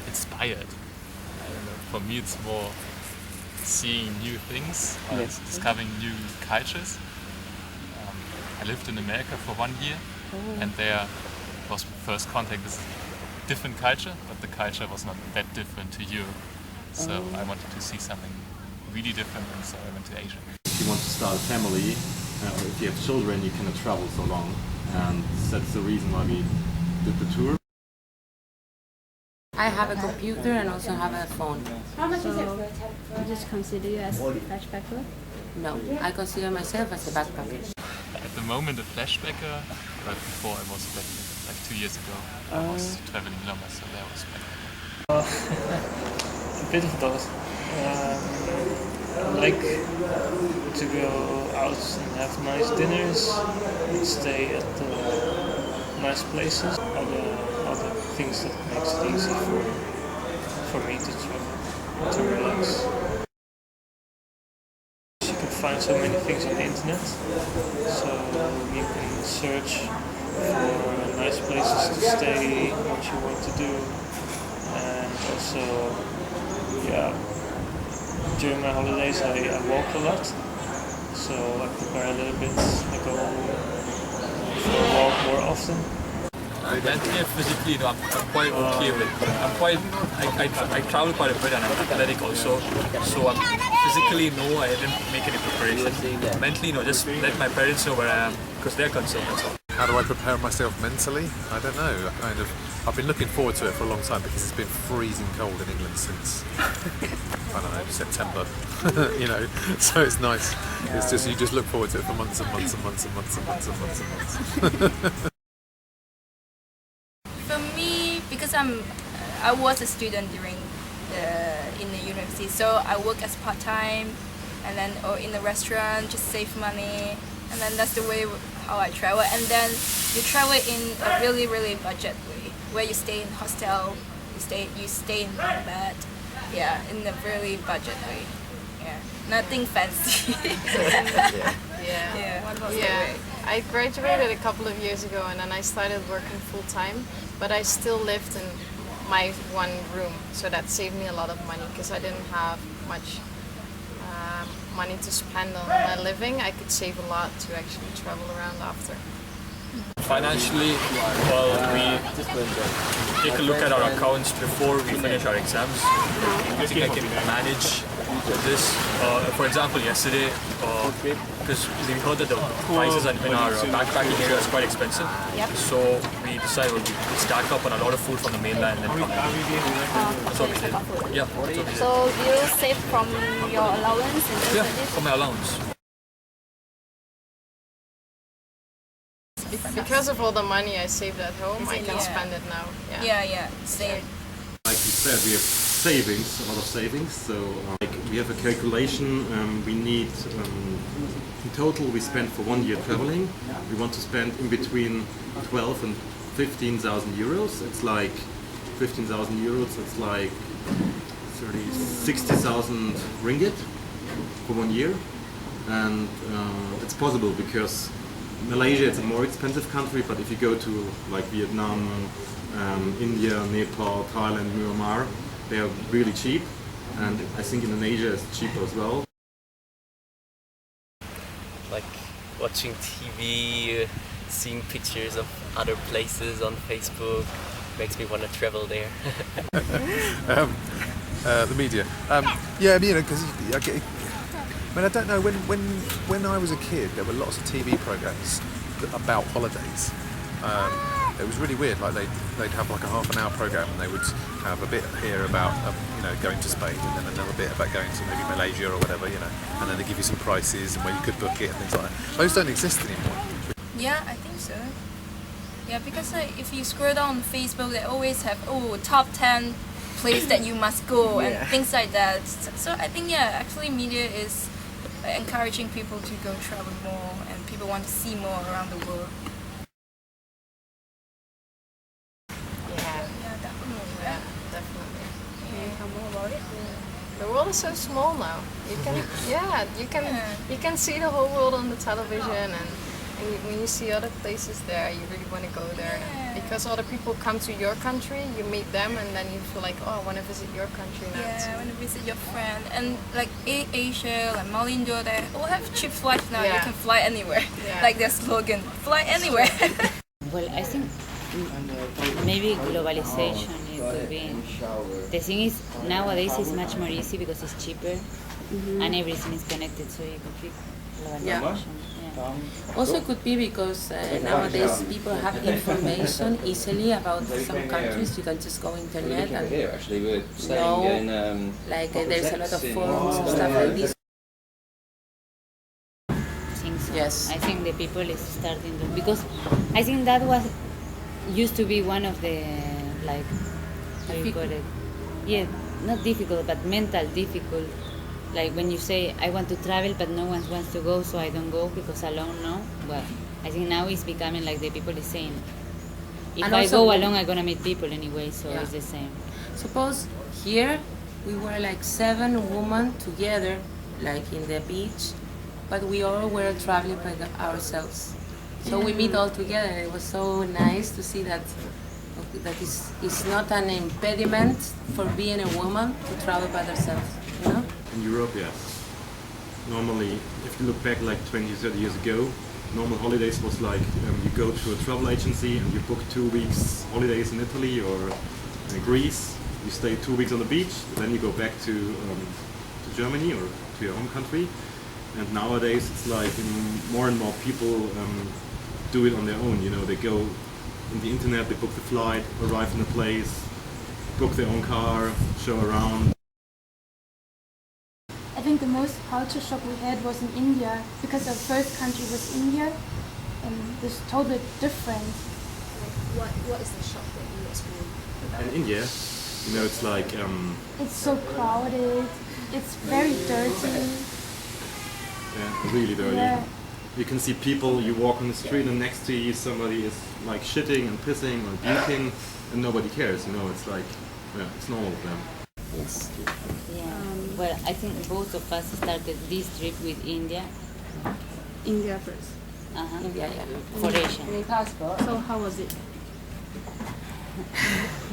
inspired. I don't know, for me it's more seeing new things, discovering new cultures. I lived in America for 1 year, and there was first contact with a different culture, but the culture was not that different to Europe. So I wanted to see something really different, and so I went to Asia. If you want to start a family, or if you have children, you cannot travel so long, and that's the reason why we did the tour. I have a computer and also have a phone. How much is it for a you just consider you as a flashpacker? No, I consider myself as a backpacker. At the moment a flashbacker, but before I was a backpacker. Like 2 years ago, I was traveling longer, so there I was backpacker. A bit of both. I like to go out and have nice dinners, and stay at nice places. Other things that makes it easy for me to travel, to relax. You can find so many things on the internet, so you can search for nice places to stay, what you want to do, and also, during my holidays I walk a lot, so I prepare a little bit, I go for a walk more often. Mentally and physically, I'm quite okay with it. I travel quite a bit and I'm athletic also. So physically, no, I didn't make any preparation. Mentally, no, just let my parents know where I am because they're concerned. That's all. How do I prepare myself mentally? I don't know. I've been looking forward to it for a long time because it's been freezing cold in England since I don't know, September. So it's nice. It's just you just look forward to it for months and months and months and months and months and months and months. For me, because I was a student in the university, so I work as part-time and then or in the restaurant, just save money, and then that's the way how I travel. And then you travel in a really budget way, where you stay in hostel, you stay in bed, in a really budget way. Nothing fancy. I graduated a couple of years ago and then I started working full-time, but I still lived in my one room, so that saved me a lot of money because I didn't have much money to spend on my living. I could save a lot to actually travel around after. Financially, well, we take a look at our accounts before we finish our exams. I think I can manage this. For example, yesterday, because we heard that the prices in our backpacking area is quite expensive, so we decided we'd stack up on a lot of food from the mainland and then come here. That's what we did. Yeah, that's what we did. So you save from your allowance? Yeah, from my allowance. Because of all the money I saved at home, I can spend it now. Same. Like you said, we have savings, a lot of savings. So we have a calculation. We need, in total, we spend for 1 year traveling. We want to spend in between 12 and 15,000 euros. It's like 15,000 euros. It's like 60,000 ringgit for 1 year, and it's possible because Malaysia is a more expensive country, but if you go to like Vietnam, India, Nepal, Thailand, Myanmar, they are really cheap, and I think Indonesia is cheaper as well. Like watching TV, seeing pictures of other places on Facebook makes me want to travel there. The media. Because I don't know, when I was a kid, there were lots of TV programs about holidays. It was really weird. Like they'd have like a half an hour program, and they would have a bit here about going to Spain, and then another bit about going to maybe Malaysia or whatever, and then they give you some prices and where you could book it and things like that. Those don't exist anymore. Yeah, I think so. Yeah, because if you scroll down on Facebook, they always have top 10 place that you must go and things like that. So I think actually media is encouraging people to go travel more, and people want to see more around the world. Definitely. Can you tell more about it? The world is so small now. You can see the whole world on the television, and when you see other places there, you really want to go there. Because other people come to your country, you meet them, and then you feel like, oh, I want to visit your country now. Yeah, I want to visit your friend. And like Asia, like Malindo, they all have cheap flights now. You Yeah. can fly anywhere. Yeah. Like their slogan, fly anywhere. Well, I think maybe globalization it could be. The thing is, nowadays it's much more easy because it's cheaper and everything is connected, so it could be globalization. Yeah. Also, it could be because nowadays people have information easily about some countries. You can just go internet and Actually, we're staying know, in. like there's a lot of forums and stuff like this. So. Yes. I think the people is starting to, because I think that was used to be one of the like how you call it, yeah, not difficult but mental difficult. Like when you say I want to travel but no one wants to go, so I don't go because alone no. Well, I think now it's becoming like the people is saying if And I also, go alone I'm gonna meet people anyway, so yeah. it's the same. Suppose here we were like 7 women together, like in the beach, but we all were traveling by ourselves. So we meet all together. It was so nice to see that it's not an impediment for being a woman to travel by themselves, you know? In Europe, yes. Normally, if you look back like 20, 30 years ago, normal holidays was like you go to a travel agency and you book 2 weeks holidays in Italy or in Greece. You stay 2 weeks on the beach, then you go back to Germany or to your home country. And nowadays it's like more and more people do it on their own. You know, they go on the internet, they book the flight, arrive in a place, book their own car, show around. I think the most culture shock we had was in India, because our first country was India, and this totally different. What is the shock that you experienced? In India, you know, it's like It's so crowded, it's very dirty. yeah, really dirty. Yeah. You can see people, you walk on the street and next to you somebody is like shitting and pissing or puking and nobody cares, you know, it's like, yeah, it's normal for them. Yes. Yeah. Well, I think both of us started this trip with India. India first. India, yeah. For Asia. Any passport? So how was it?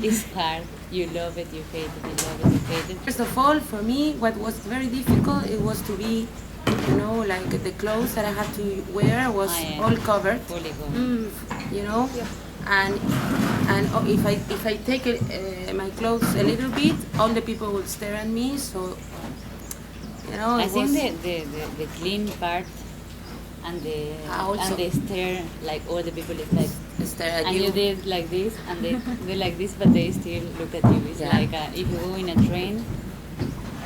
It's hard. You love it, you hate it, you love it, you hate it. First of all, for me, what was very difficult, it was to be, you know, like the clothes that I had to wear was all covered, Fully gone. you know, and if I take my clothes a little bit, all the people will stare at me. So, you know, I it think was, the clean part and the Also- stare, like all the people is like stare at and you. you did like this and they like this, but they still look at you. It's Yeah. like if you go in a train,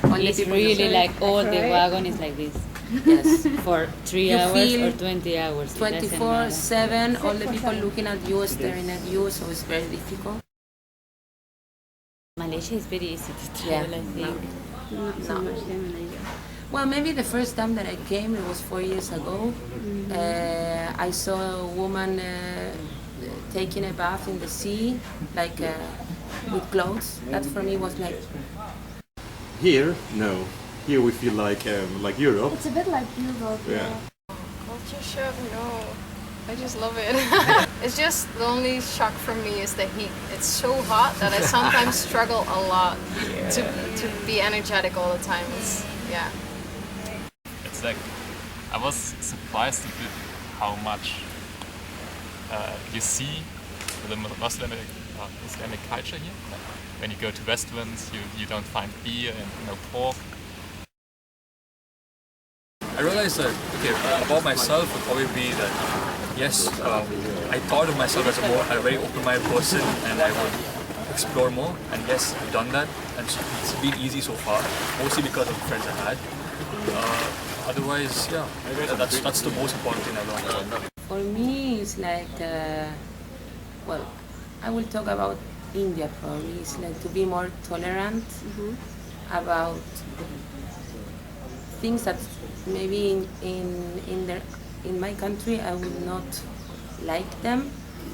All the it's people really stare. like all the Correct. wagon is like this Yes. for 3 You hours feel or 20 hours. It doesn't matter. 24/7, all the people looking at you, staring at you, so it's very difficult. Malaysia is very easy to Yeah, travel, I think. Not so much in Malaysia. Well, maybe the first time that I came, it was 4 years ago. I saw a woman taking a bath in the sea, like with clothes. That for me was like, Here, no. Here we feel like Europe. It's a bit like Europe. Yeah. Culture shock? No. I just love it. It's just the only shock for me is the heat. It's so hot that I sometimes struggle a lot to be energetic all the time. Yeah. It's like I was surprised a bit how much you see the Islamic culture here. Like when you go to restaurants, you don't find beer and no pork. I realized that, okay, about myself would probably be that, yes, I thought of myself as a very open-minded person and I would explore more, and yes, I've done that, and it's been easy so far, mostly because of the friends I had. Otherwise, yeah, that's the most important thing I learned. for me, it's like, well, I will talk about India probably. It's like to be more tolerant about things that maybe in my country I would not like them,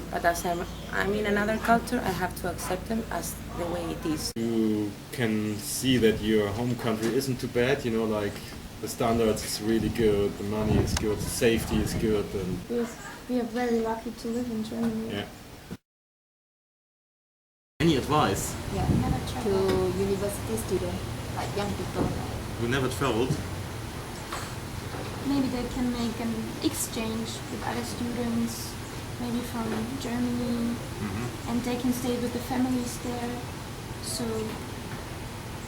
but as I'm in another culture, I have to accept them as the way it is. You can see that your home country isn't too bad, you know, like the standards is really good, the money is good, the safety is good, and We are very lucky to live in Germany. yeah. Any advice? Yeah. To university students, like young people. Who never traveled? Maybe they can make an exchange with other students, maybe from Germany, and they can stay with the families there, so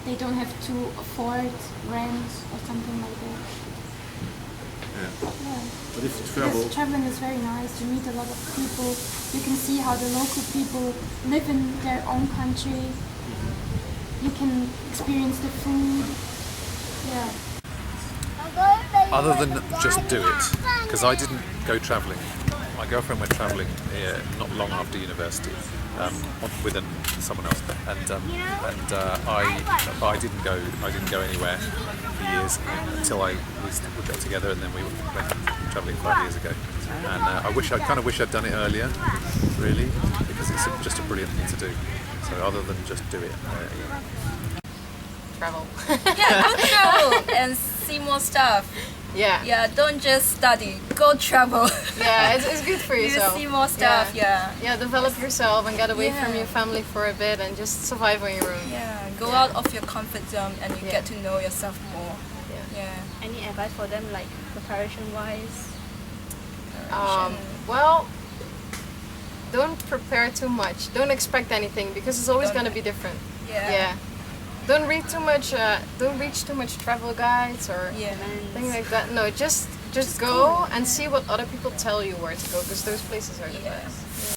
they don't have to afford rent or something like that. Yeah. But if you travel, Because traveling is very nice. You meet a lot of people. You can see how the local people live in their own country. You can experience the food. Yeah. Other than just do it, because I didn't go travelling. My girlfriend went travelling not long after university with someone else, and I didn't go anywhere for years until we got together, and then we went travelling 5 years ago. And I kind of wish I'd done it earlier, really, because it's just a brilliant thing to do. So other than just do it. Travel. Yeah, go travel and see more stuff. Yeah. Yeah, don't just study. Go travel. Yeah, it's good for yourself. You see more stuff. Yeah. Yeah, develop yourself and get away Yeah. from your family for a bit and just survive on your own. Yeah. Go out of your comfort zone and you get to know yourself more. Yeah. Any advice for them, like preparation-wise? Well, don't prepare too much. Don't expect anything because it's always going to be different. Yeah. Don't read too much. Don't reach too much travel guides or things like that. No, just go and see what other people tell you where to go because those places are the best.